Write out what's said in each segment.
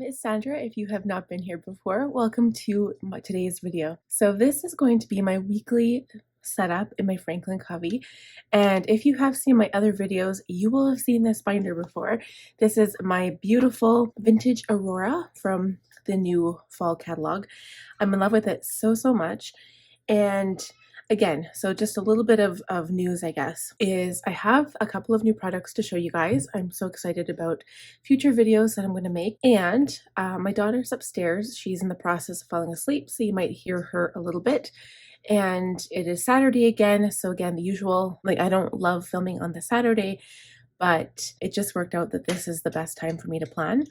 is Sandra. If you have not been here before, welcome to today's video. So this is going to be my weekly setup in my Franklin Covey, and if you have seen my other videos, you will have seen this binder before. This is my beautiful vintage Aurora from the new fall catalog. I'm in love with it so much. And again, so just a little bit of news, I guess, is I have a couple of new products to show you guys. I'm so excited about future videos that I'm going to make. And my daughter's upstairs. She's in the process of falling asleep, so you might hear her a little bit. And it is Saturday again. So again, the usual, like, I don't love filming on the Saturday, but it just worked out that this is the best time for me to plan.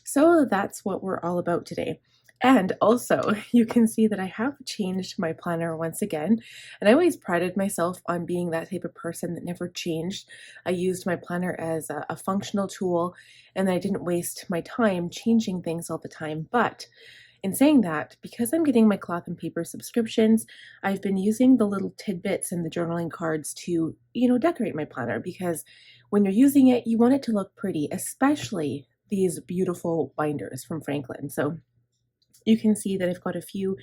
So that's what we're all about today. And also, you can see that I have changed my planner once again, and I always prided myself on being that type of person that never changed. I used my planner as a functional tool, and I didn't waste my time changing things all the time. But in saying that, because I'm getting my cloth and paper subscriptions, I've been using the little tidbits and the journaling cards to, decorate my planner, because when you're using it, you want it to look pretty, especially these beautiful binders from Franklin. So you can see that I've got a few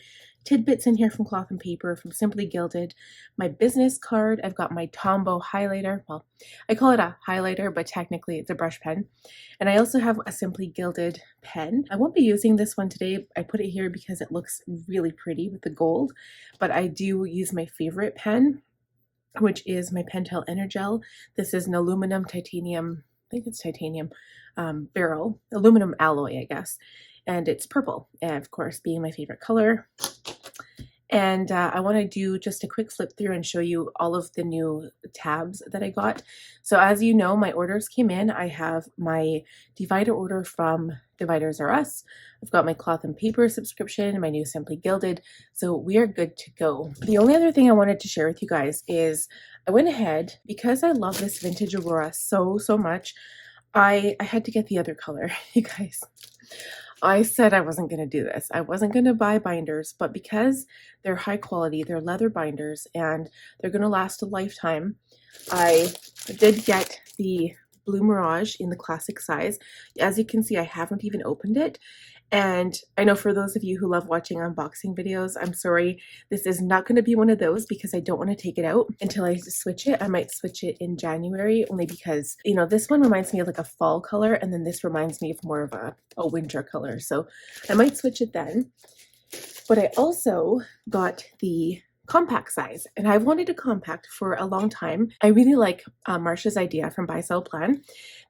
tidbits in here from Cloth and Paper, from Simply Gilded, my business card. I've got my Tombow highlighter. Well, I call it a highlighter, but technically it's a brush pen. And I also have a Simply Gilded pen. I won't be using this one today. I put it here because it looks really pretty with the gold, but I do use my favorite pen, which is my Pentel Energel. This is an aluminum titanium, I think it's titanium barrel, aluminum alloy, I guess. And it's purple, and of course being my favorite color. And I want to do just a quick flip through and show you all of the new tabs that I got. So as you know, my orders came in. I have my divider order from Dividers R Us. I've got my Cloth and Paper subscription, my new Simply Gilded. So we are good to go. The only other thing I wanted to share with you guys is I went ahead, because I love this vintage Aurora so much, I had to get the other color, you guys. I said I wasn't going to do this. I wasn't going to buy binders, but because they're high quality, they're leather binders, and they're going to last a lifetime, I did get the Blue Mirage in the classic size. As you can see, I haven't even opened it. And I know for those of you who love watching unboxing videos, I'm sorry, this is not going to be one of those, because I don't want to take it out until I switch it. I might switch it in January, only because, this one reminds me of like a fall color, and then this reminds me of more of a winter color. So I might switch it then. But I also got the compact size, and I've wanted a compact for a long time. I really like Marsha's idea from Buy Sell Plan,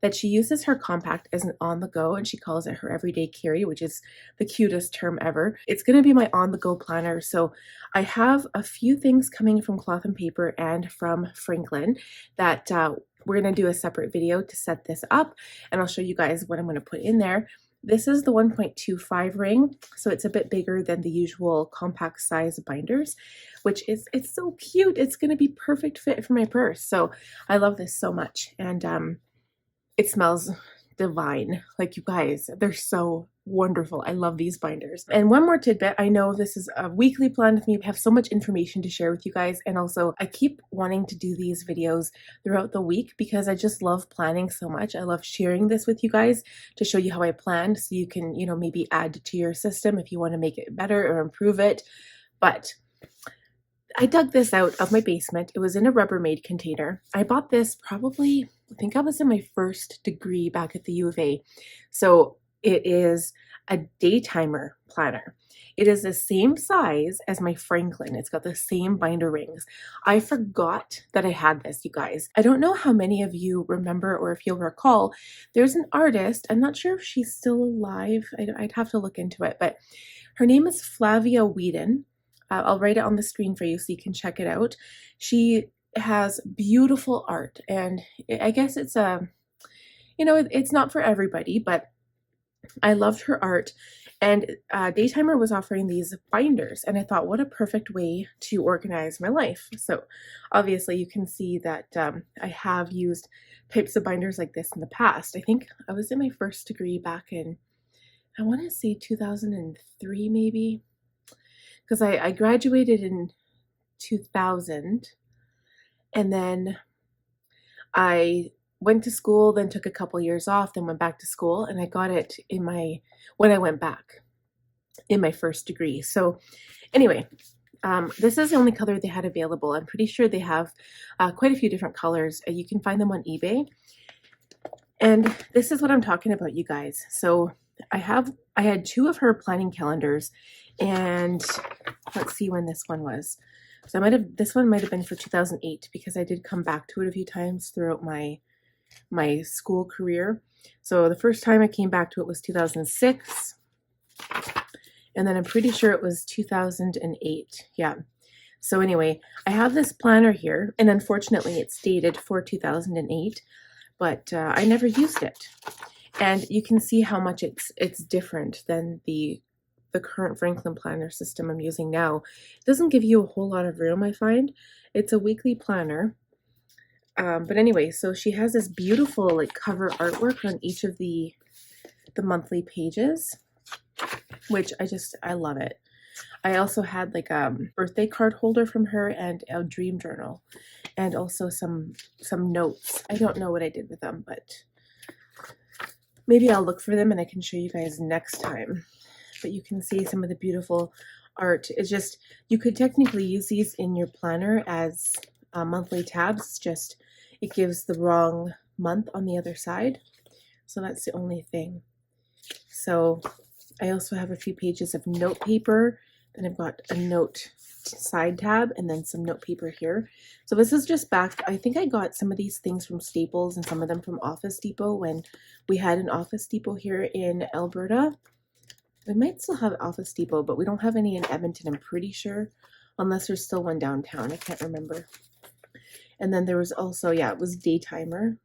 that she uses her compact as an on-the-go, and she calls it her everyday carry, which is the cutest term ever. It's going to be my on-the-go planner. So I have a few things coming from Cloth and Paper and from Franklin that we're going to do a separate video to set this up, and I'll show you guys what I'm going to put in there. This is the 1.25 ring, so it's a bit bigger than the usual compact size binders, which is, it's so cute. It's going to be perfect fit for my purse. So I love this so much, and it smells divine. Like, you guys, they're so wonderful. I love these binders. And one more tidbit, I know this is a weekly plan with me. I have so much information to share with you guys, and also I keep wanting to do these videos throughout the week because I just love planning so much. I love sharing this with you guys to show you how I planned, so you can, maybe add to your system if you want to make it better or improve it. But I dug this out of my basement. It was in a Rubbermaid container. I bought this probably, I think I was in my first degree back at the U of A. So it is a daytimer planner. It is the same size as my Franklin. It's got the same binder rings. I forgot that I had this, you guys. I don't know how many of you remember, or if you'll recall, there's an artist. I'm not sure if she's still alive. I'd have to look into it, but her name is Flavia Whedon. I'll write it on the screen for you so you can check it out. She has beautiful art, and I guess it's it's not for everybody, but I loved her art. And Daytimer was offering these binders, and I thought, what a perfect way to organize my life. So obviously you can see that I have used types of binders like this in the past. I think I was in my first degree back in, I want to say 2003 maybe, because I graduated in 2000, and then I went to school, then took a couple years off, then went back to school, and I got it when I went back in my first degree. So anyway, this is the only color they had available. I'm pretty sure they have quite a few different colors. You can find them on eBay. And this is what I'm talking about, you guys. So I had 2 of her planning calendars, and let's see when this one was. So this one might have been for 2008, because I did come back to it a few times throughout my school career. So the first time I came back to it was 2006, and then I'm pretty sure it was 2008. Yeah. So anyway, I have this planner here, and unfortunately it's dated for 2008, but I never used it. And you can see how much it's different than the current Franklin planner system I'm using now. It doesn't give you a whole lot of room, I find. It's a weekly planner. But anyway, so she has this beautiful like cover artwork on each of the monthly pages, which I love it. I also had like a birthday card holder from her and a dream journal, and also some notes. I don't know what I did with them, but maybe I'll look for them and I can show you guys next time. But you can see some of the beautiful art. It's just, you could technically use these in your planner as monthly tabs, just it gives the wrong month on the other side. So that's the only thing. So I also have a few pages of note paper. Then I've got a note side tab and then some note paper here. So this is just back, I think I got some of these things from Staples and some of them from Office Depot when we had an Office Depot here in Alberta. We might still have Office Depot, but we don't have any in Edmonton, I'm pretty sure, unless there's still one downtown. I can't remember. And then there was also, yeah, it was Daytimer.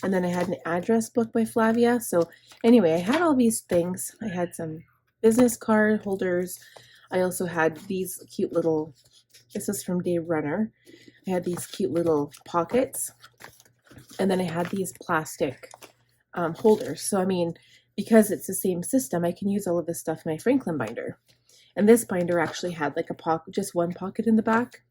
And then I had an address book by Flavia. So anyway, I had all these things. I had some business card holders. I also had these cute little, this is from Dave Runner. I had these cute little pockets. And then I had these plastic holders. So I mean, because it's the same system, I can use all of this stuff in my Franklin binder. And this binder actually had like a pocket, just one pocket in the back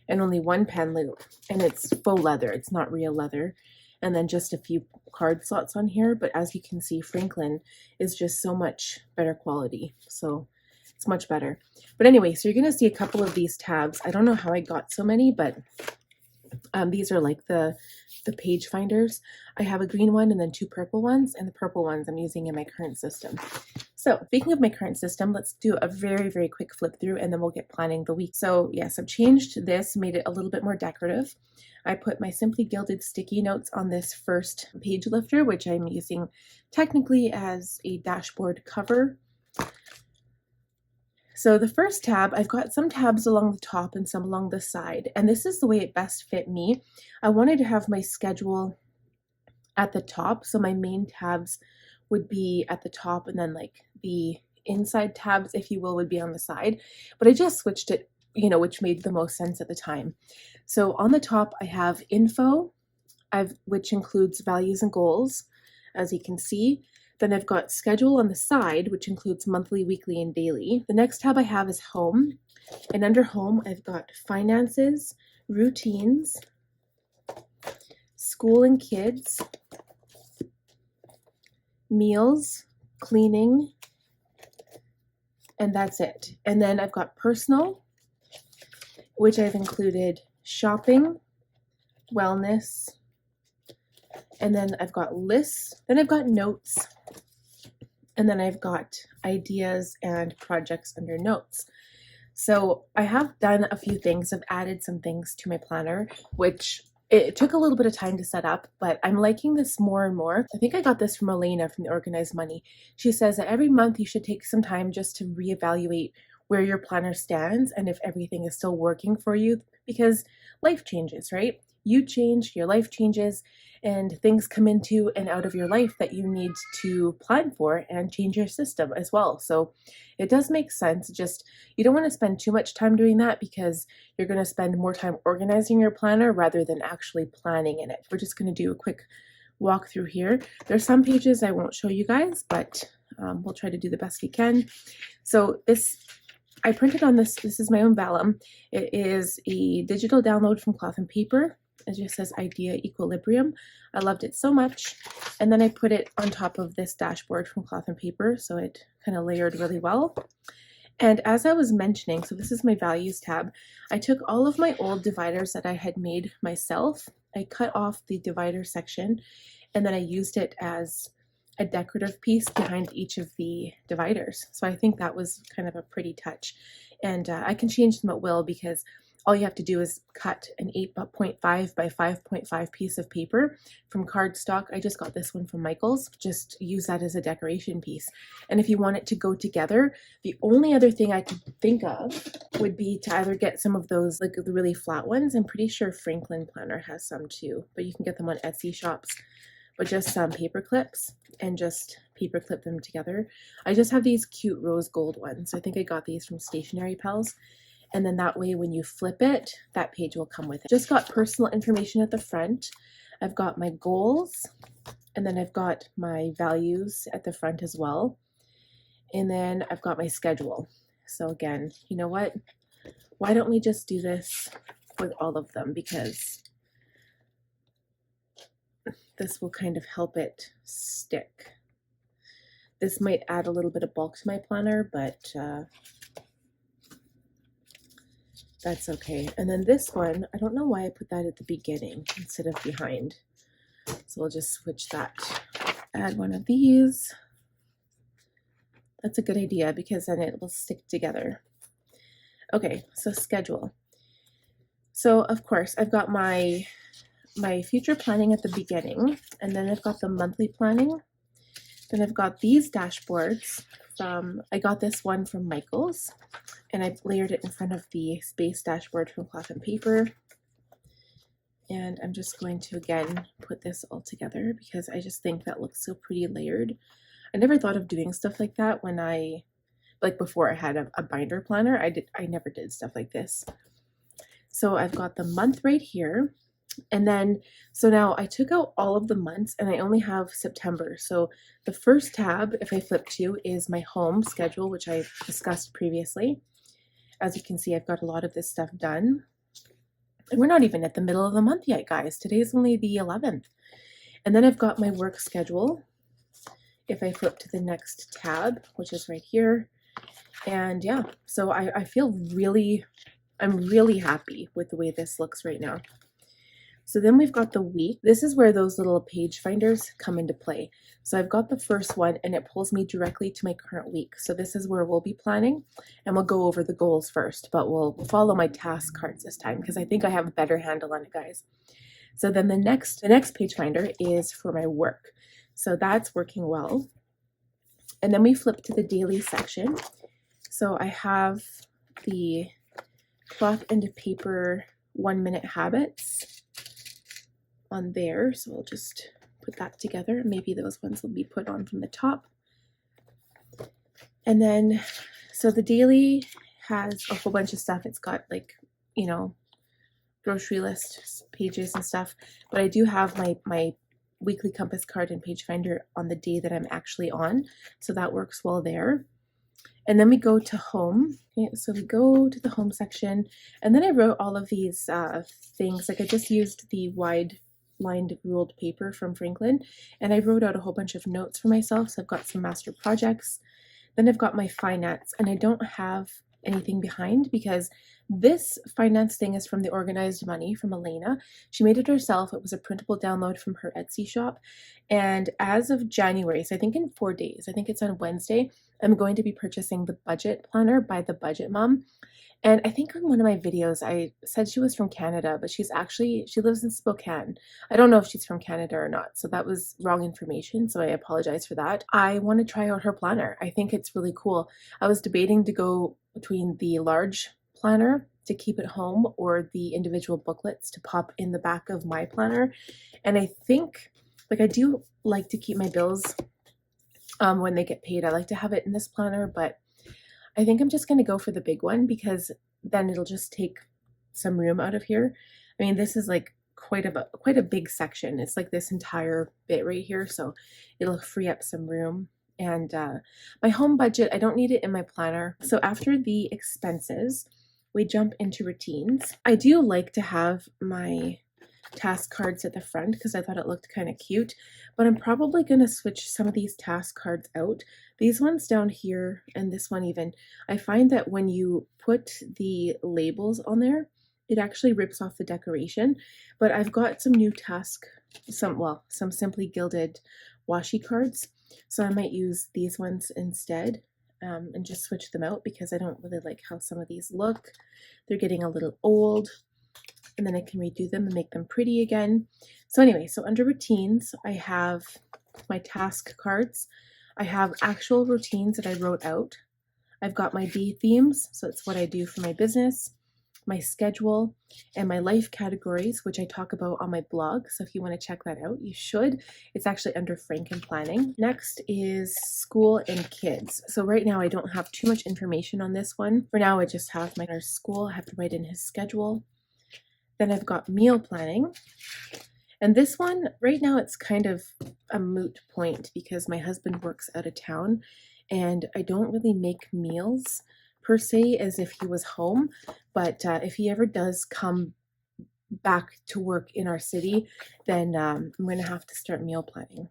and only one pen loop. And it's faux leather, it's not real leather. And then just a few card slots on here. But as you can see, Franklin is just so much better quality. So it's much better. But anyway, so you're going to see a couple of these tabs. I don't know how I got so many, but these are like the page finders. I have a green one and then 2 purple ones, and the purple ones I'm using in my current system. So speaking of my current system, let's do a very, very quick flip through and then we'll get planning the week. So yes, I've changed this, made it a little bit more decorative. I put my Simply Gilded sticky notes on this first page lifter, which I'm using technically as a dashboard cover. So the first tab, I've got some tabs along the top and some along the side, and this is the way it best fit me. I wanted to have my schedule at the top, so my main tabs would be at the top, and then like the inside tabs, if you will, would be on the side. But I just switched it, you know, which made the most sense at the time. So on the top, I have info, which includes values and goals, as you can see. Then I've got schedule on the side, which includes monthly, weekly, and daily. The next tab I have is home. And under home, I've got finances, routines, school and kids, meals, cleaning, and that's it. And then I've got personal, which I've included shopping, wellness, and then I've got lists, then I've got notes, and then I've got ideas and projects under notes. So I have done a few things. I've added some things to my planner, which it took a little bit of time to set up, but I'm liking this more and more. I think I got this from Elena from the Organized Money. She says that every month you should take some time just to reevaluate where your planner stands and if everything is still working for you, because life changes, right? You change, your life changes, and things come into and out of your life that you need to plan for and change your system as well. So it does make sense. Just, you don't want to spend too much time doing that because you're going to spend more time organizing your planner rather than actually planning in it. We're just going to do a quick walk through here. There's some pages I won't show you guys, but we'll try to do the best we can. So this, I printed on this. This is my own vellum. It is a digital download from Cloth and Paper. It just says Idea Equilibrium. I loved it so much. And then I put it on top of this dashboard from Cloth and Paper, so it kind of layered really well. And as I was mentioning, so this is my values tab, I took all of my old dividers that I had made myself. I cut off the divider section, and then I used it as a decorative piece behind each of the dividers. So I think that was kind of a pretty touch. And I can change them at will, because all you have to do is cut an 8.5 by 5.5 piece of paper from cardstock. I just got this one from Michael's. Just use that as a decoration piece. And if you want it to go together, the only other thing I could think of would be to either get some of those, like the really flat ones. I'm pretty sure Franklin Planner has some too, but you can get them on Etsy shops. But just some paper clips and just paper clip them together. I just have these cute rose gold ones. I think I got these from Stationery Pals. And then that way when you flip it, that page will come with it. Just got personal information at the front. I've got my goals, and then I've got my values at the front as well. And then I've got my schedule. So again, you know what? Why don't we just do this with all of them? Because this will kind of help it stick. This might add a little bit of bulk to my planner, but that's okay. And then this one, I don't know why I put that at the beginning instead of behind. So we'll just switch that. Add one of these. That's a good idea, because then it will stick together. Okay, so schedule. So of course I've got my future planning at the beginning, and then I've got the monthly planning. Then I've got these dashboards from, I got this one from Michael's, and I've layered it in front of the space dashboard from Cloth and Paper. And I'm just going to again put this all together, because I just think that looks so pretty layered. I never thought of doing stuff like that when before I had a binder planner. I never did stuff like this. So I've got the month right here. And then, so now I took out all of the months and I only have September. So the first tab, if I flip to, is my home schedule, which I discussed previously. As you can see, I've got a lot of this stuff done. And we're not even at the middle of the month yet, guys. Today's only the 11th. And then I've got my work schedule. If I flip to the next tab, which is right here. And yeah, so I feel I'm really happy with the way this looks right now. So then we've got the week. This is where those little page finders come into play. So I've got the first one, and it pulls me directly to my current week. So this is where we'll be planning, and we'll go over the goals first, but we'll follow my task cards this time, because I think I have a better handle on it, guys. So then the next page finder is for my work. So that's working well. And then we flip to the daily section. So I have the Cloth and Paper 1-minute habits on there, so we'll just put that together. Maybe those ones will be put on from the top. And then, so the daily has a whole bunch of stuff. It's got, like, you know, grocery list pages and stuff, but I do have my weekly compass card and page finder on the day that I'm actually on, so that works well there. And then we go to home. Okay, so we go to the home section, and then I wrote all of these things. Like, I just used the wide lined ruled paper from Franklin, and I wrote out a whole bunch of notes for myself. So I've got some master projects. Then I've got my finance, and I don't have anything behind, because this finance thing is from the Organized Money from Elena. She made it herself. It was a printable download from her Etsy shop. And as of January, so I think in 4 days, I think it's on Wednesday, I'm going to be purchasing the budget planner by the Budget Mom. And I think on one of my videos, I said she was from Canada, but she lives in Spokane. I don't know if she's from Canada or not, so that was wrong information, so I apologize for that. I want to try out her planner. I think it's really cool. I was debating to go between the large planner to keep at home or the individual booklets to pop in the back of my planner. And I think, like, I do like to keep my bills when they get paid. I like to have it in this planner, but I think I'm just going to go for the big one, because then it'll just take some room out of here. I mean, this is like quite a big section. It's like this entire bit right here, so it'll free up some room. And my home budget, I don't need it in my planner. So after the expenses, we jump into routines. I do like to have my task cards at the front because I thought it looked kind of cute, but I'm probably going to switch some of these task cards out. These ones down here and this one even, I find that when you put the labels on there, it actually rips off the decoration. But I've got some new some Simply Gilded washi cards, so I might use these ones instead. And just switch them out because I don't really like how some of these look. They're getting a little old, and then I can redo them and make them pretty again. So anyway, so under routines, I have my task cards. I have actual routines that I wrote out. I've got my D themes, so it's what I do for my business, my schedule, and my life categories, which I talk about on my blog. So if you want to check that out, you should. It's actually under Franken Planning. Next is school and kids. So right now I don't have too much information on this one. For now, I just have my school. I have to write in his schedule. Then I've got meal planning. And this one, right now, it's kind of a moot point because my husband works out of town and I don't really make meals per se as if he was home. But if he ever does come back to work in our city, then I'm going to have to start meal planning,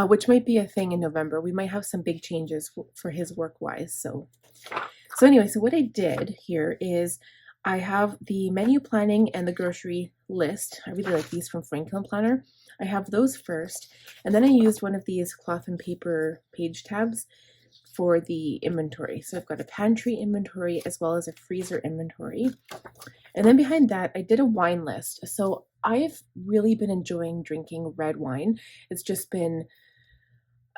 which might be a thing in November. We might have some big changes for his work-wise. So anyway, so what I did here is I have the menu planning and the grocery list. I really like these from Franklin Planner. I have those first, and then I used one of these cloth and paper page tabs for the inventory. So I've got a pantry inventory as well as a freezer inventory. And then behind that, I did a wine list. So I've really been enjoying drinking red wine. It's just been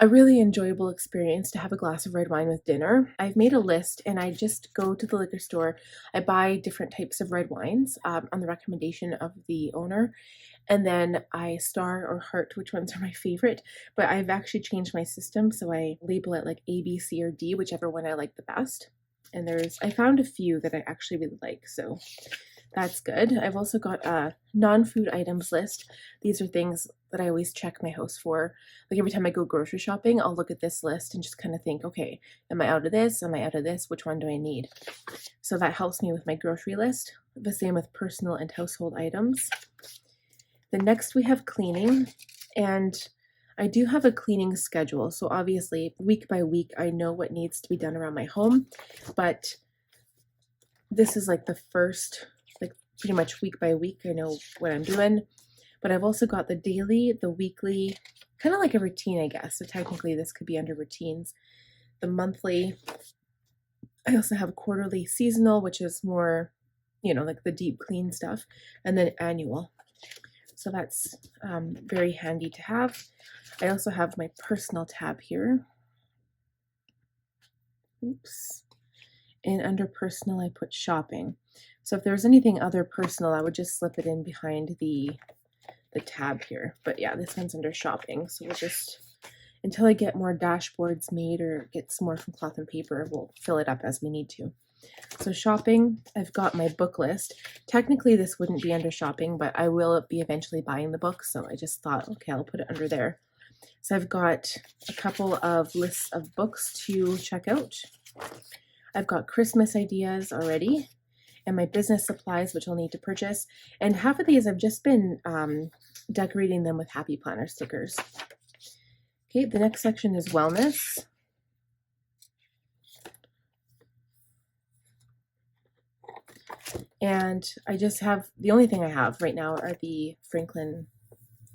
a really enjoyable experience to have a glass of red wine with dinner. I've made a list and I just go to the liquor store. I buy different types of red wines on the recommendation of the owner. And then I star or heart which ones are my favorite. But I've actually changed my system. So I label it like A, B, C, or D, whichever one I like the best. And I found a few that I actually really like. So that's good. I've also got a non-food items list. These are things that I always check my house for. Like every time I go grocery shopping, I'll look at this list and just kind of think, okay, am I out of this? Am I out of this? Which one do I need? So that helps me with my grocery list. The same with personal and household items. The next we have cleaning, and I do have a cleaning schedule. So obviously week by week, I know what needs to be done around my home, but this is like the first, like pretty much week by week, I know what I'm doing. But I've also got the daily, the weekly, kind of like a routine, I guess. So technically this could be under routines. The monthly, I also have quarterly, seasonal, which is more, like the deep clean stuff, and then annual. So that's very handy to have. I also have my personal tab here. Oops. And under personal, I put shopping. So if there's anything other personal, I would just slip it in behind the tab here. But yeah, this one's under shopping. So we'll just, until I get more dashboards made or get some more from cloth and paper, we'll fill it up as we need to. So shopping, I've got my book list. Technically this wouldn't be under shopping, but I will be eventually buying the book. So I just thought, okay, I'll put it under there. So I've got a couple of lists of books to check out. I've got Christmas ideas already, and my business supplies, which I'll need to purchase. And half of these I've just been decorating them with Happy Planner stickers. Okay, the next section is wellness. And I just have, the only thing I have right now are the Franklin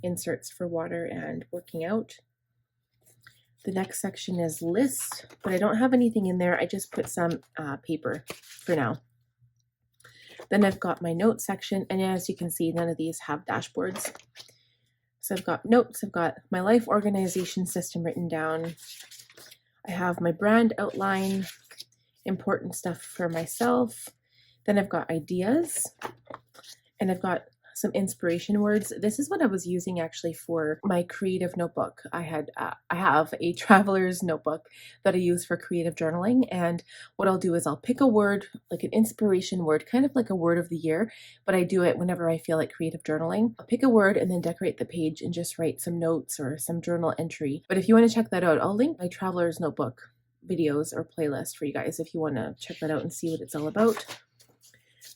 inserts for water and working out. The next section is list, but I don't have anything in there. I just put some paper for now. Then I've got my notes section, and as you can see, none of these have dashboards. So I've got notes, I've got my life organization system written down. I have my brand outline, important stuff for myself. Then I've got ideas, and I've got some inspiration words. This is what I was using actually for my creative notebook. I have a traveler's notebook that I use for creative journaling, and what I'll do is I'll pick a word, like an inspiration word, kind of like a word of the year, but I do it whenever I feel like creative journaling. I'll pick a word and then decorate the page and just write some notes or some journal entry. But if you want to check that out, I'll link my traveler's notebook videos or playlist for you guys if you want to check that out and see what it's all about.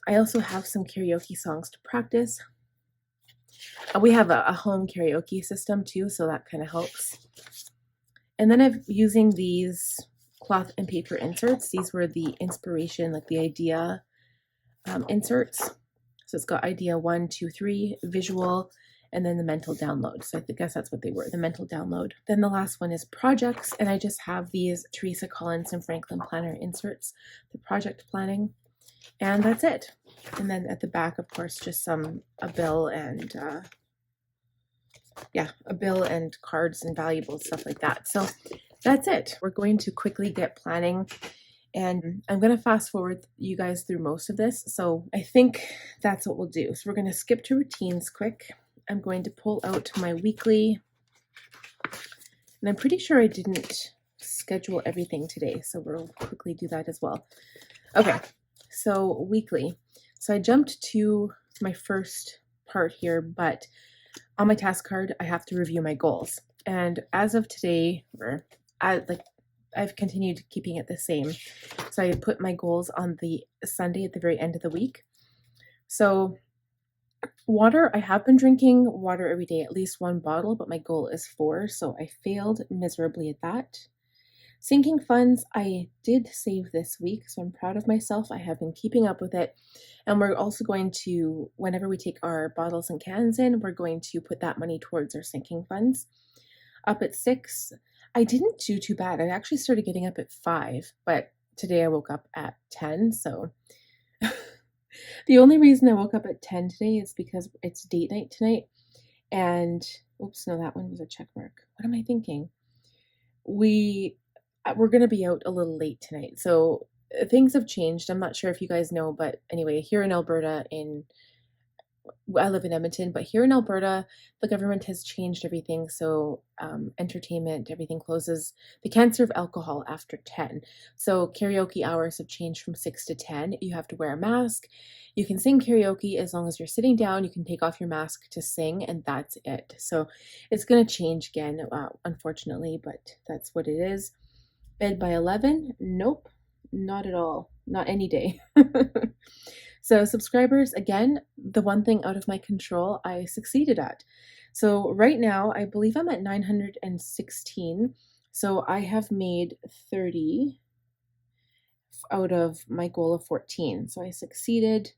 I also have some karaoke songs to practice. We have a home karaoke system too, so that kind of helps. And then I'm using these cloth and paper inserts. These were the inspiration, like the idea inserts. So it's got idea 1, 2, 3, visual, and then the mental download. So I guess that's what they were, the mental download. Then the last one is projects, and I just have these Teresa Collins and Franklin Planner inserts, the project planning, and that's it. And then at the back, of course, just a bill and a bill and cards and valuables, stuff like that. So that's it. We're going to quickly get planning, and I'm going to fast forward you guys through most of this. So I think that's what we'll do. So we're going to skip to routines quick. I'm going to pull out my weekly, and I'm pretty sure I didn't schedule everything today, so we'll quickly do that as well. Okay, so weekly. So I jumped to my first part here, but on my task card, I have to review my goals. And as of today, I've continued keeping it the same. So I put my goals on the Sunday at the very end of the week. So water, I have been drinking water every day, at least 1 bottle, but my goal is 4, so I failed miserably at that. Sinking funds, I did save this week, so I'm proud of myself. I have been keeping up with it. And we're also going to, whenever we take our bottles and cans in, we're going to put that money towards our sinking funds. Up at 6, I didn't do too bad. I actually started getting up at 5, but today I woke up at 10, so the only reason I woke up at 10 today is because it's date night tonight. And, oops, no, that one was a check mark. What am I thinking? We're going to be out a little late tonight. So things have changed. I'm not sure if you guys know, but anyway, here in Alberta, I live in Edmonton, but here in Alberta, the government has changed everything. So entertainment, everything closes. They can't serve alcohol after 10. So karaoke hours have changed from 6 to 10. You have to wear a mask. You can sing karaoke as long as you're sitting down. You can take off your mask to sing, and that's it. So it's going to change again, unfortunately, but that's what it is. Bed by 11? Nope, not at all. Not any day. So subscribers, again, the one thing out of my control I succeeded at. So right now, I believe I'm at 916. So I have made 30 out of my goal of 14. So I succeeded,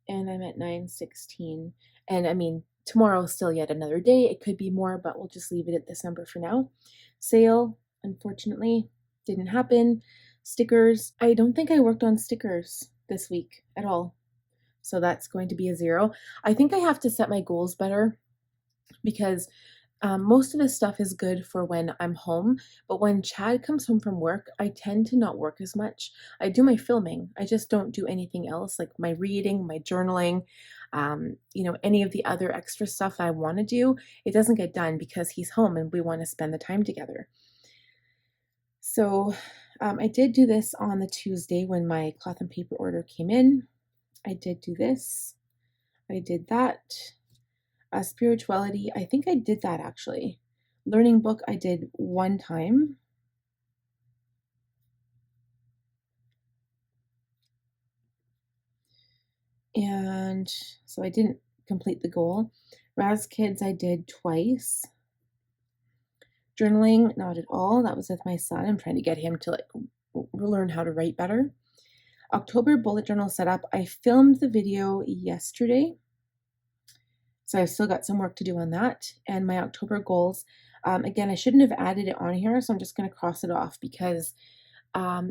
and I'm at 916. And I mean, tomorrow is still yet another day. It could be more, but we'll just leave it at this number for now. Sale, unfortunately, didn't happen. Stickers, I don't think I worked on stickers this week at all. So that's going to be a 0. I think I have to set my goals better, because most of this stuff is good for when I'm home, but when Chad comes home from work, I tend to not work as much. I do my filming. I just don't do anything else, like my reading, my journaling, any of the other extra stuff I want to do. It doesn't get done because he's home and we want to spend the time together. So I did do this on the Tuesday when my cloth and paper order came in. I did do this. I did that. Spirituality, I think I did that actually. Learning book, I did 1 time. And so I didn't complete the goal. Raz Kids, I did twice. Journaling, not at all. That was with my son. I'm trying to get him to learn how to write better. October bullet journal setup. I filmed the video yesterday, so I've still got some work to do on that. And my October goals, again, I shouldn't have added it on here, so I'm just going to cross it off because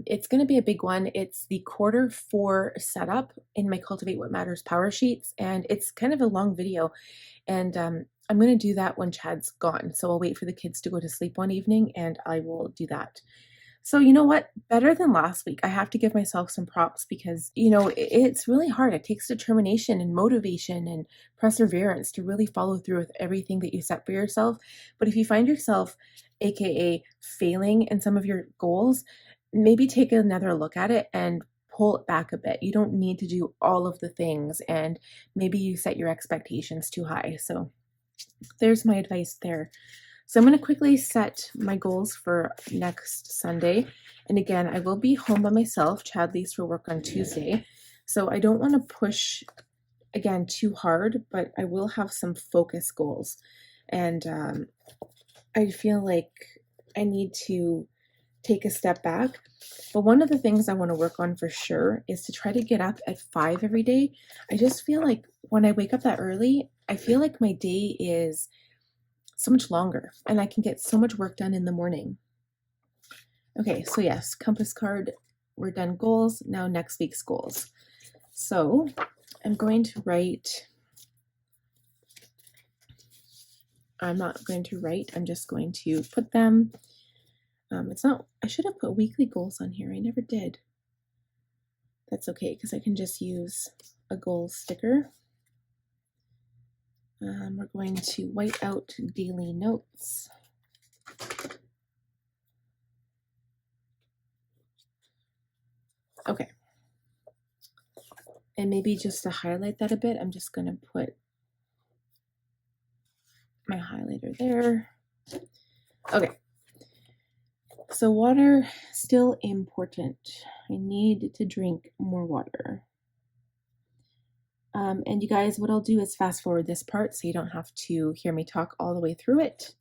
it's going to be a big one. It's the Q4 setup in my Cultivate What Matters power sheets, and it's kind of a long video, and I'm going to do that when Chad's gone. So I'll wait for the kids to go to sleep one evening and I will do that. So you know what? Better than last week. I have to give myself some props because, it's really hard. It takes determination and motivation and perseverance to really follow through with everything that you set for yourself. But if you find yourself, AKA failing in some of your goals, maybe take another look at it and pull it back a bit. You don't need to do all of the things, and maybe you set your expectations too high. So there's my advice there. So I'm going to quickly set my goals for next Sunday. And again, I will be home by myself. Chad leaves for work on Tuesday. So I don't want to push again, too hard, but I will have some focus goals. And I feel like I need to take a step back. But one of the things I want to work on for sure is to try to get up at 5 every day. I just feel like when I wake up that early, I feel like my day is so much longer and I can get so much work done in the morning. Okay, so yes, compass card, we're done goals. Now next week's goals. So I'm going to write, I'm not going to write, I'm just going to put them. It's not, I should have put weekly goals on here. I never did. That's okay, because I can just use a goal sticker. We're going to white out daily notes. Okay. And maybe just to highlight that a bit, I'm just going to put my highlighter there. Okay. So water, still important. I need to drink more water. And you guys, what I'll do is fast forward this part so you don't have to hear me talk all the way through it.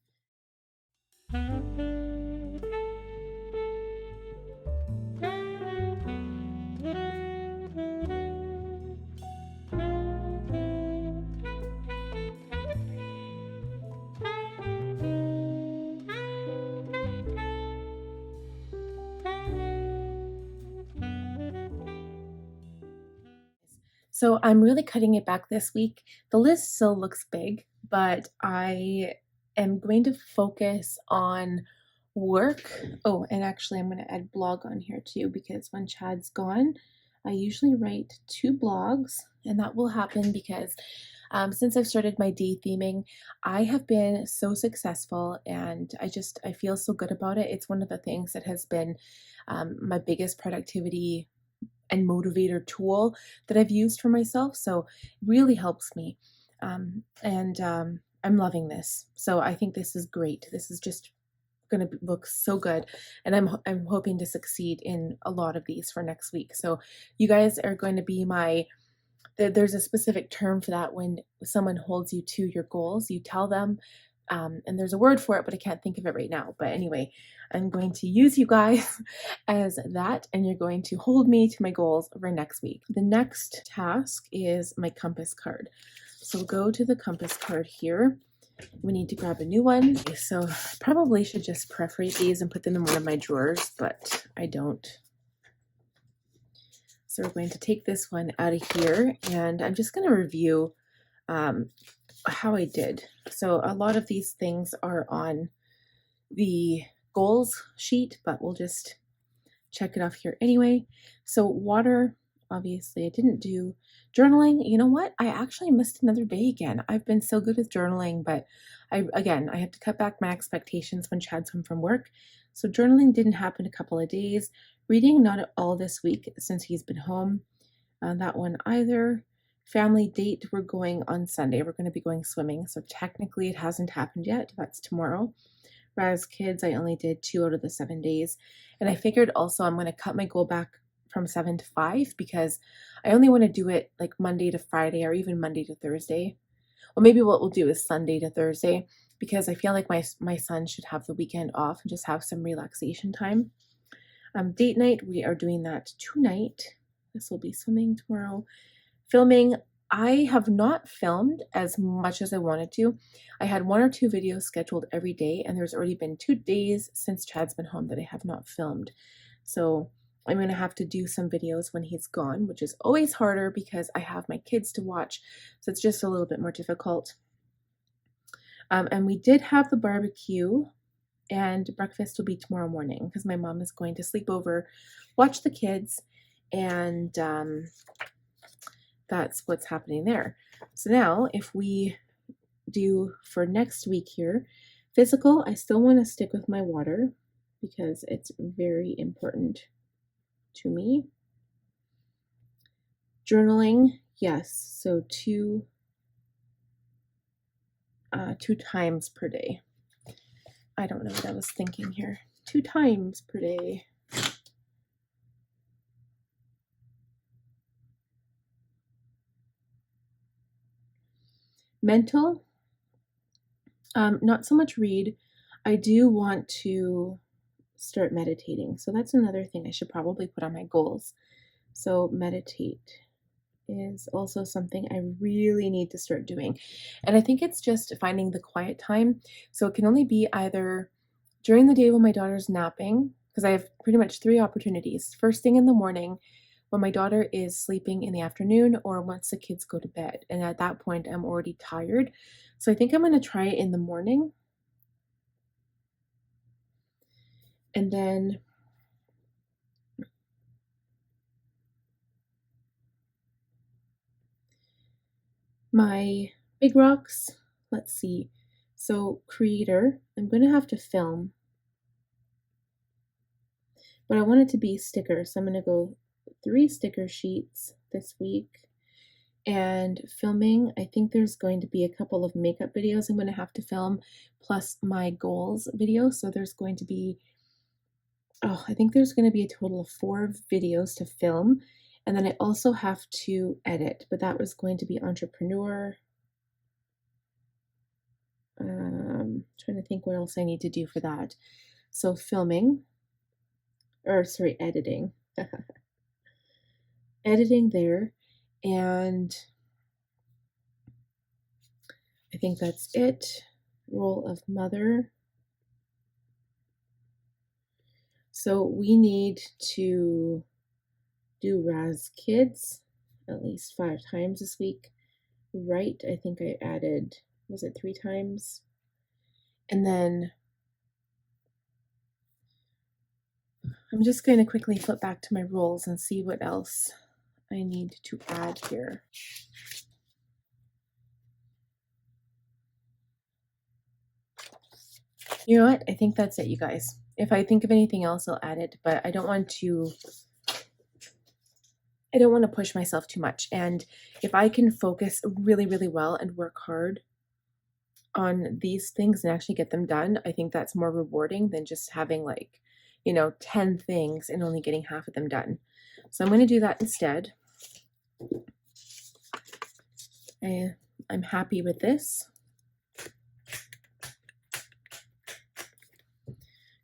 So I'm really cutting it back this week. The list still looks big, but I am going to focus on work. Oh, and actually I'm going to add blog on here too, because when Chad's gone, I usually write 2 blogs, and that will happen because since I've started my day theming, I have been so successful and I feel so good about it. It's one of the things that has been my biggest productivity and motivator tool that I've used for myself. So it really helps me. I'm loving this. So I think this is great. This is just going to look so good. And I'm hoping to succeed in a lot of these for next week. So you guys are going to be there's a specific term for that when someone holds you to your goals. You tell them, and there's a word for it, but I can't think of it right now. But anyway, I'm going to use you guys as that, and you're going to hold me to my goals for next week. The next task is my compass card. So go to the compass card here. We need to grab a new one. So I probably should just perforate these and put them in one of my drawers, but I don't. So we're going to take this one out of here, and I'm just going to review how I did. So a lot of these things are on the goals sheet, but we'll just check it off here anyway. So water, obviously I didn't do. Journaling, you know what? I actually missed another day again. I've been so good with journaling, but I have to cut back my expectations when Chad's home from work. So journaling didn't happen a couple of days. Reading, not at all this week since he's been home. That one either. Family date, we're going on Sunday. We're going to be going swimming. So technically it hasn't happened yet. That's tomorrow. Whereas kids, I only did 2 out of the 7 days. And I figured also I'm going to cut my goal back from 7 to 5 because I only want to do it like Monday to Friday or even Monday to Thursday. Well, maybe what we'll do is Sunday to Thursday because I feel like my son should have the weekend off and just have some relaxation time. Date night, we are doing that tonight. This will be swimming tomorrow. Filming, I have not filmed as much as I wanted to. I had 1 or 2 videos scheduled every day, and there's already been 2 days since Chad's been home that I have not filmed. So I'm going to have to do some videos when he's gone, which is always harder because I have my kids to watch. So it's just a little bit more difficult. And we did have the barbecue, and breakfast will be tomorrow morning because my mom is going to sleep over, watch the kids, and that's what's happening there. So now if we do for next week here, physical, I still want to stick with my water because it's very important to me. Journaling, yes, so 2 times per day. I don't know what I was thinking here. 2 times per day. Mental, not so much read. I do want to start meditating. So that's another thing I should probably put on my goals. So meditate is also something I really need to start doing. And I think it's just finding the quiet time. So it can only be either during the day when my daughter's napping, because I have pretty much 3 opportunities. First thing in the morning, when my daughter is sleeping in the afternoon, or once the kids go to bed. And at that point, I'm already tired. So I think I'm going to try it in the morning. And then my big rocks, let's see. So creator, I'm going to have to film, but I want it to be stickers. So I'm going to go 3 sticker sheets this week. And filming, I think there's going to be a couple of makeup videos I'm going to have to film, plus my goals video. So there's going to be, I think there's going to be a total of 4 videos to film. And then I also have to edit, but that was going to be entrepreneur. Trying to think what else I need to do for that. So filming, editing. Editing there. And I think that's it. Role of mother. So we need to do Raz Kids at least 5 times this week. Right, I think I added, was it 3 times? And then I'm just going to quickly flip back to my roles and see what else I need to add here. You know what? I think that's it, you guys. If I think of anything else, I'll add it, but I don't want to push myself too much. And if I can focus really, really well and work hard on these things and actually get them done, I think that's more rewarding than just having 10 things and only getting half of them done. So I'm going to do that instead. I'm happy with this.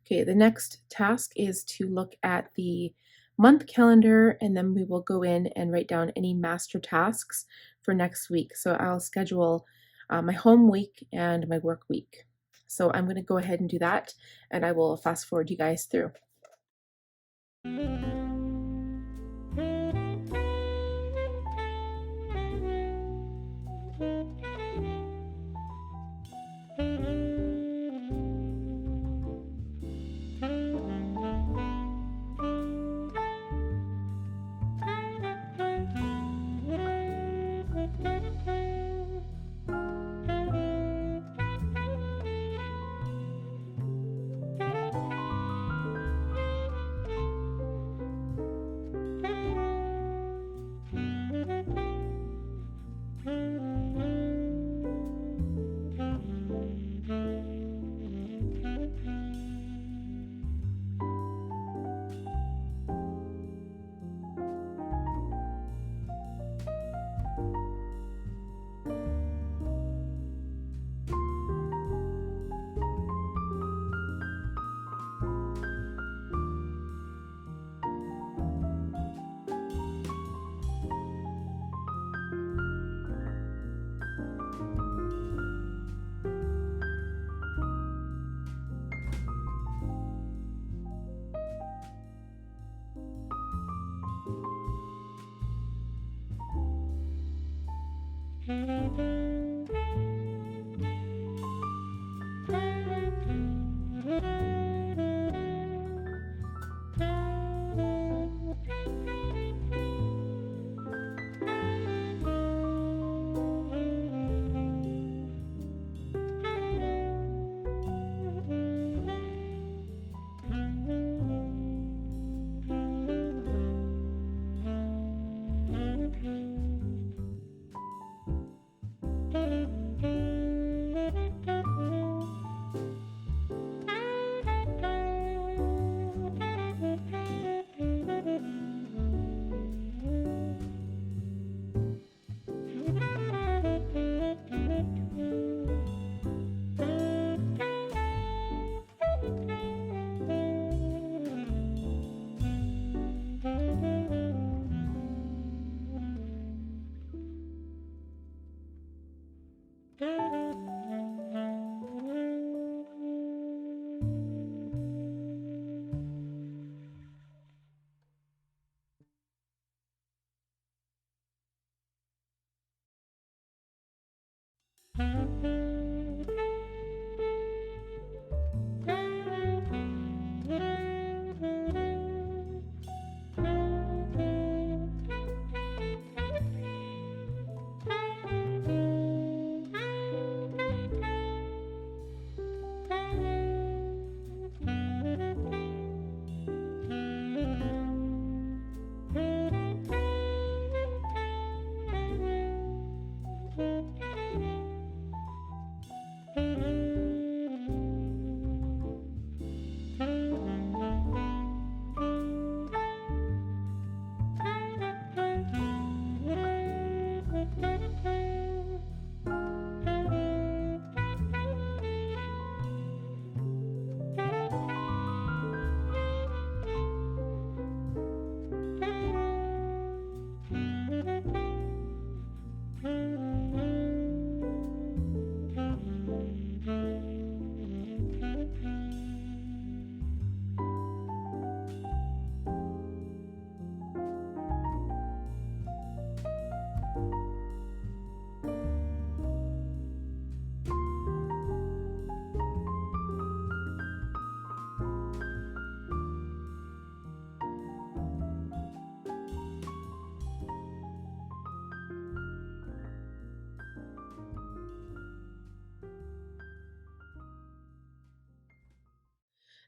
Okay, the next task is to look at the month calendar, and then we will go in and write down any master tasks for next week. So I'll schedule my home week and my work week. So I'm going to go ahead and do that, and I will fast forward you guys through.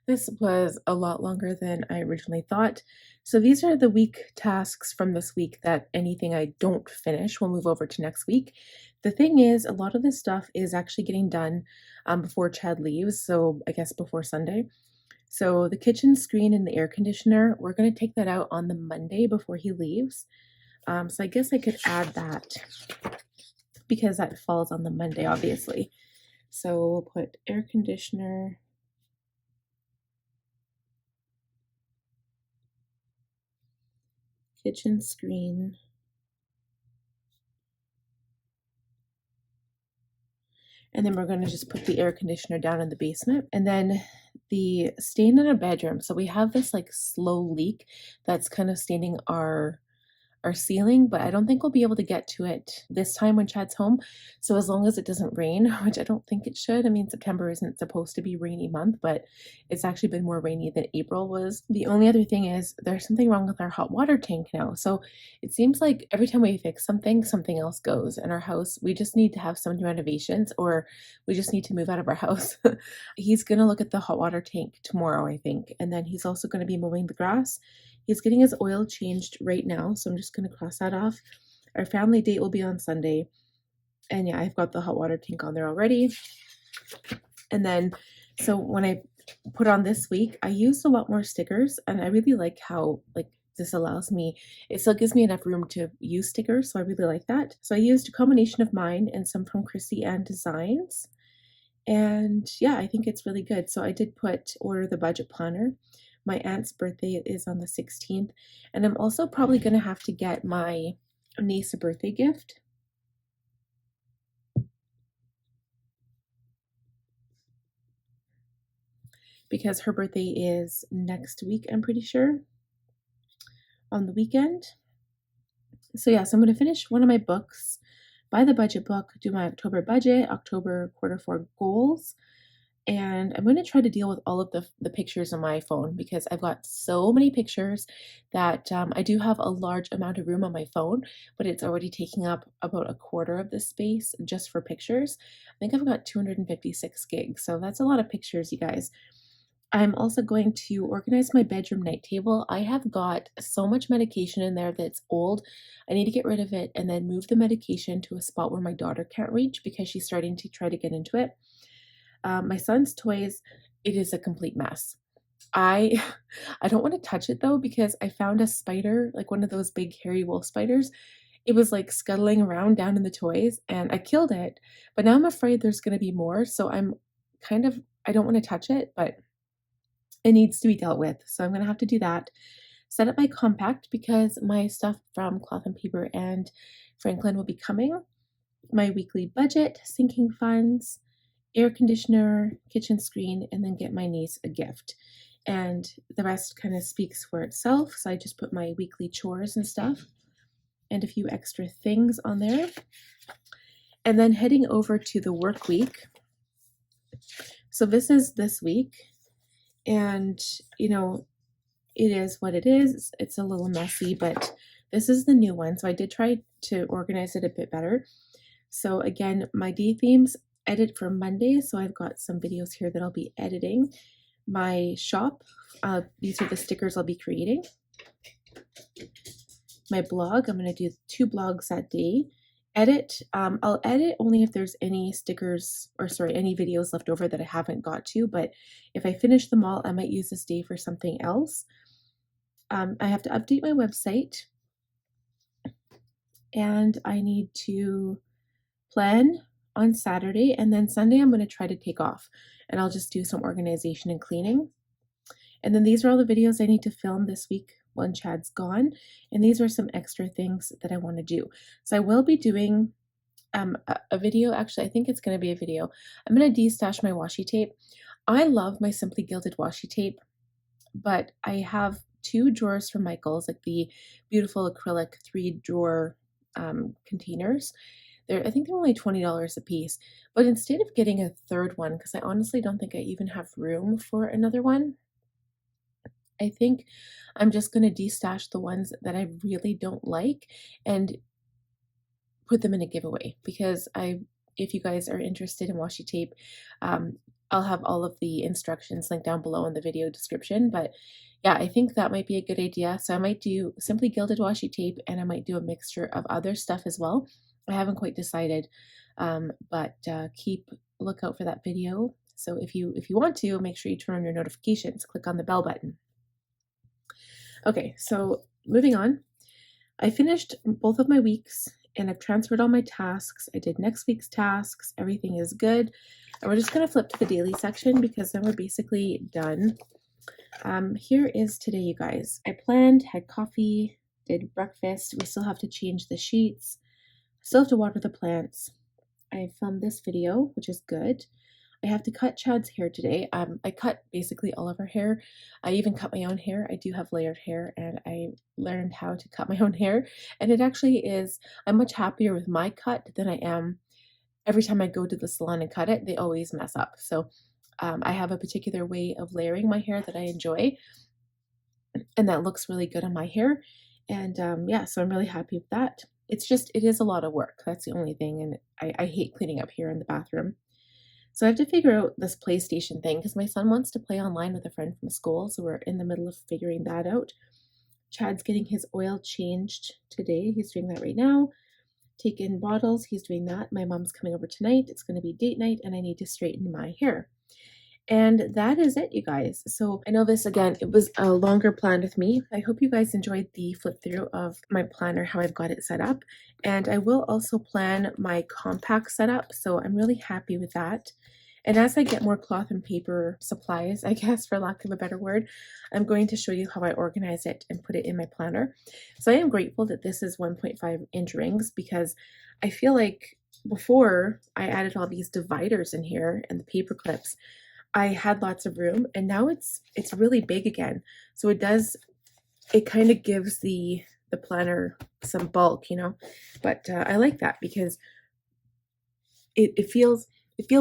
This was a lot longer than I originally thought. So these are the week tasks from this week that anything I don't finish will move over to next week. The thing is, a lot of this stuff is actually getting done before Chad leaves, so I guess before Sunday. So the kitchen screen and the air conditioner, we're going to take that out on the Monday before he leaves. So I guess I could add that because that falls on the Monday, obviously. So we'll put air conditioner, kitchen screen, and then we're going to just put the air conditioner down in the basement. And then the stain in our bedroom. So we have this like slow leak that's kind of staining our ceiling, but I don't think we'll be able to get to it this time when Chad's home. So as long as it doesn't rain, which I don't think it should. I mean, September isn't supposed to be a rainy month, but it's actually been more rainy than April was. The only other thing is there's something wrong with our hot water tank now. So it seems like every time we fix something, something else goes in our house. We just need to have some renovations, or we just need to move out of our house. He's going to look at the hot water tank tomorrow, I think. And then he's also going to be mowing the grass. He's getting his oil changed right now, so I'm just going to cross that off. Our family date will be on Sunday. And yeah, I've got the hot water tank on there already. And then, so when I put on this week, I used a lot more stickers, and I really like how, like, this allows me, it still gives me enough room to use stickers, so I really like that. So I used a combination of mine and some from Chrissy Ann Designs. And yeah, I think it's really good. So I did order the budget planner. My aunt's birthday is on the 16th, and I'm also probably going to have to get my niece a birthday gift. Because her birthday is next week, I'm pretty sure, on the weekend. So yeah, so I'm going to finish one of my books, buy the budget book, do my October budget, October Q4 goals, and I'm going to try to deal with all of the pictures on my phone because I've got so many pictures that I do have a large amount of room on my phone, but it's already taking up about a quarter of the space just for pictures. I think I've got 256 gigs, so that's a lot of pictures, you guys. I'm also going to organize my bedroom night table. I have got so much medication in there that's old. I need to get rid of it and then move the medication to a spot where my daughter can't reach because she's starting to try to get into it. My son's toys, it is a complete mess. I I don't want to touch it though because I found a spider, like one of those big hairy wolf spiders. It was like scuttling around down in the toys and I killed it, but now I'm afraid there's going to be more, so I don't want to touch it, but it needs to be dealt with. So I'm going to have to do that. Set up my compact because my stuff from Cloth and Paper and Franklin will be coming. My weekly budget, sinking funds, air conditioner, kitchen screen, and then get my niece a gift. And the rest kind of speaks for itself. So I just put my weekly chores and stuff and a few extra things on there. And then heading over to the work week. So this is this week. And, you know, it is what it is. It's a little messy, but this is the new one. So I did try to organize it a bit better. So again, my day themes, edit for Monday. So I've got some videos here that I'll be editing. My shop, these are the stickers I'll be creating. My blog, I'm going to do 2 blogs that day. Edit, I'll edit only if there's any stickers, or sorry, any videos left over that I haven't got to, but if I finish them all, I might use this day for something else. I have to update my website, and I need to plan on Saturday, and then Sunday I'm going to try to take off, and I'll just do some organization and cleaning. And then these are all the videos I need to film this week when Chad's gone, and these are some extra things that I want to do. So I will be doing a video. Actually, I think it's going to be a video. I'm going to destash my washi tape. I love my Simply Gilded washi tape, but I have 2 drawers from Michael's, like the beautiful acrylic 3-drawer containers. I think they're only $20 a piece, but instead of getting a 3rd one, because I honestly don't think I even have room for another one, I think I'm just going to destash the ones that I really don't like and put them in a giveaway, because if you guys are interested in washi tape, I'll have all of the instructions linked down below in the video description, but yeah, I think that might be a good idea. So I might do simply gilded washi tape, and I might do a mixture of other stuff as well. I haven't quite decided, but keep lookout for that video. So if you want to, make sure you turn on your notifications, click on the bell button. Okay, so moving on. I finished both of my weeks and I've transferred all my tasks. I did next week's tasks. Everything is good. And we're just going to flip to the daily section because then we're basically done. Here is today, you guys. I planned, had coffee, did breakfast. We still have to change the sheets. Still have to water the plants. I filmed this video, which is good. I have to cut Chad's hair today. I cut basically all of her hair. I even cut my own hair. I do have layered hair, and I learned how to cut my own hair. And it actually is, I'm much happier with my cut than I am every time I go to the salon and cut it. They always mess up. So I have a particular way of layering my hair that I enjoy, and that looks really good on my hair. And yeah, so I'm really happy with that. It's just, it is a lot of work. That's the only thing. And I hate cleaning up here in the bathroom. So I have to figure out this PlayStation thing because my son wants to play online with a friend from school. So we're in the middle of figuring that out. Chad's getting his oil changed today. He's doing that right now. Taking bottles, he's doing that. My mom's coming over tonight. It's going to be date night and I need to straighten my hair. And that is it, you guys. So I know this, again, it was a longer plan with me. I hope you guys enjoyed the flip through of my planner, how I've got it set up. And I will also plan my compact setup. So I'm really happy with that. And as I get more cloth and paper supplies, I guess for lack of a better word, I'm going to show you how I organize it and put it in my planner. So I am grateful that this is 1.5-inch rings because I feel like before I added all these dividers in here and the paper clips, I had lots of room, and now it's really big again. So it kind of gives the planner some bulk, you know, but I like that because it feels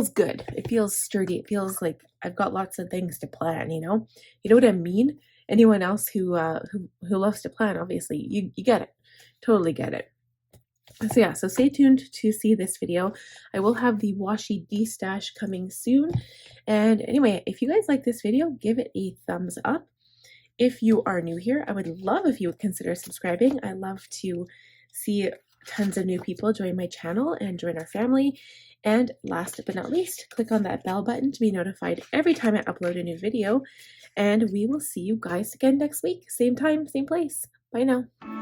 good. It feels sturdy. It feels like I've got lots of things to plan, you know what I mean? Anyone else who loves to plan, obviously, you get it, totally get it. So yeah, so stay tuned to see this video. I will have the washi de-stash coming soon. And anyway, if you guys like this video, give it a thumbs up. If you are new here, I would love if you would consider subscribing. I love to see tons of new people join my channel and join our family. And last but not least, click on that bell button to be notified every time I upload a new video. And we will see you guys again next week. Same time, same place. Bye now.